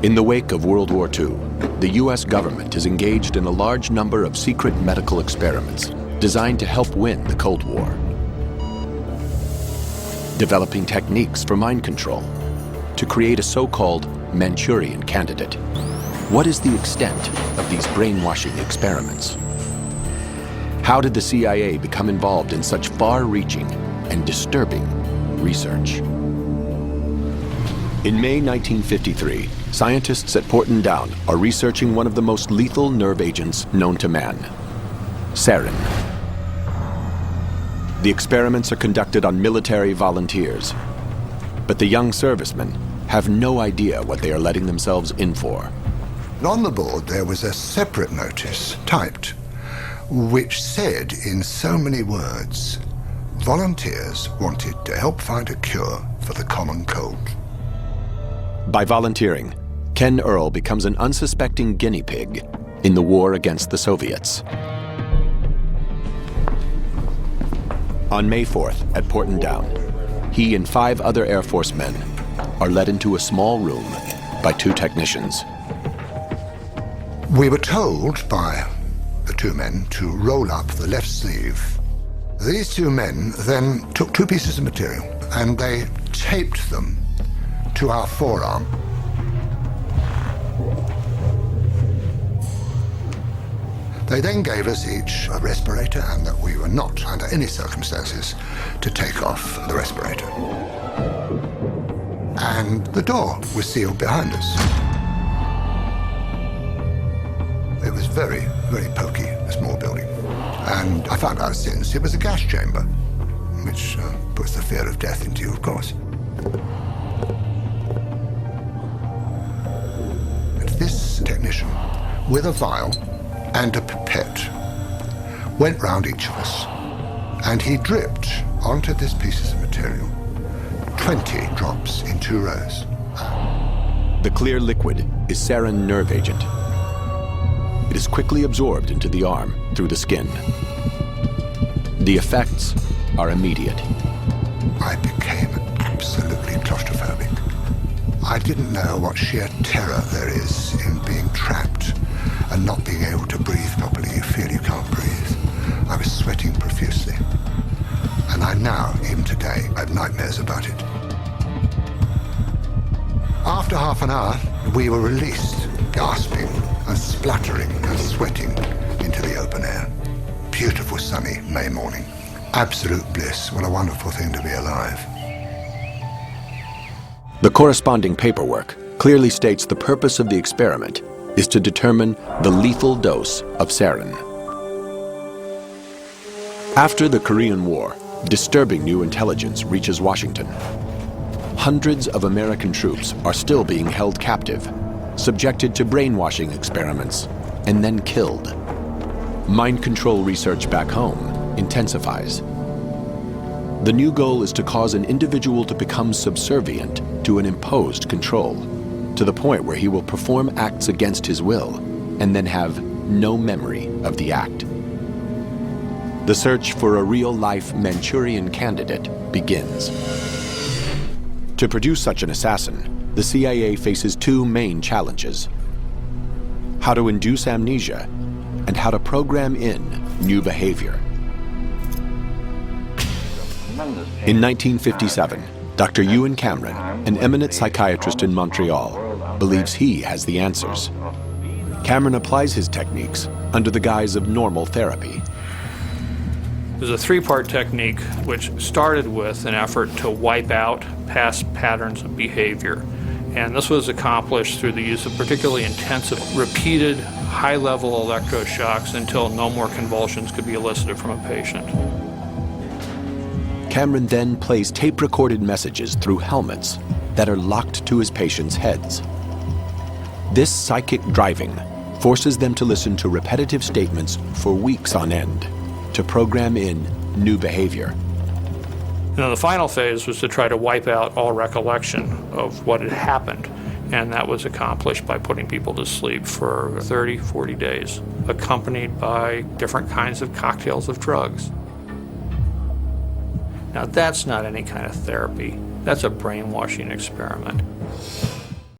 In the wake of World War II, the U.S. government is engaged in a large number of secret medical experiments designed to help win the Cold War. Developing techniques for mind control to create a so-called Manchurian candidate. What is the extent of these brainwashing experiments? How did the CIA become involved in such far-reaching and disturbing research? In May 1953, scientists at Porton Down are researching one of the most lethal nerve agents known to man, sarin. The experiments are conducted on military volunteers, but the young servicemen have no idea what they are letting themselves in for. On the board there was a separate notice, typed, which said in so many words, volunteers wanted to help find a cure for the common cold. By volunteering, Ken Earl becomes an unsuspecting guinea pig in the war against the Soviets. On May 4th at Porton Down, he and 5 other Air Force men are led into a small room by 2 technicians. We were told by the 2 men to roll up the left sleeve. These 2 men then took 2 pieces of material and they taped them to our forearm. They then gave us each a respirator and that we were not, under any circumstances, to take off the respirator. And the door was sealed behind us. It was very, very poky, a small building. And I found out since it was a gas chamber, which puts the fear of death into you, of course. And this technician, with a vial and a pipette, went round each of us, and he dripped onto this piece of material 20 drops in 2 rows. The clear liquid is sarin nerve agent. It is quickly absorbed into the arm through the skin. The effects are immediate. I became absolutely claustrophobic. I didn't know what sheer terror there is in being trapped and not being able to breathe properly. You feel you can't breathe. I was sweating profusely. And I now, even today, have nightmares about it. After half an hour, we were released, gasping and spluttering and sweating into the open air. Beautiful sunny May morning. Absolute bliss. What a wonderful thing to be alive. The corresponding paperwork clearly states the purpose of the experiment is to determine the lethal dose of sarin. After the Korean War, disturbing new intelligence reaches Washington. Hundreds of American troops are still being held captive, subjected to brainwashing experiments, and then killed. Mind control research back home intensifies. The new goal is to cause an individual to become subservient to an imposed control, to the point where he will perform acts against his will and then have no memory of the act. The search for a real-life Manchurian candidate begins. To produce such an assassin, the CIA faces 2 main challenges: how to induce amnesia and how to program in new behavior. In 1957, Dr. Ewan Cameron, an eminent psychiatrist in Montreal, believes he has the answers. Cameron applies his techniques under the guise of normal therapy. There's a 3-part technique which started with an effort to wipe out past patterns of behavior. And this was accomplished through the use of particularly intensive, repeated, high-level electroshocks until no more convulsions could be elicited from a patient. Cameron then plays tape-recorded messages through helmets that are locked to his patients' heads. This psychic driving forces them to listen to repetitive statements for weeks on end to program in new behavior. Now, the final phase was to try to wipe out all recollection of what had happened, and that was accomplished by putting people to sleep for 30, 40 days, accompanied by different kinds of cocktails of drugs. Now, that's not any kind of therapy. That's a brainwashing experiment.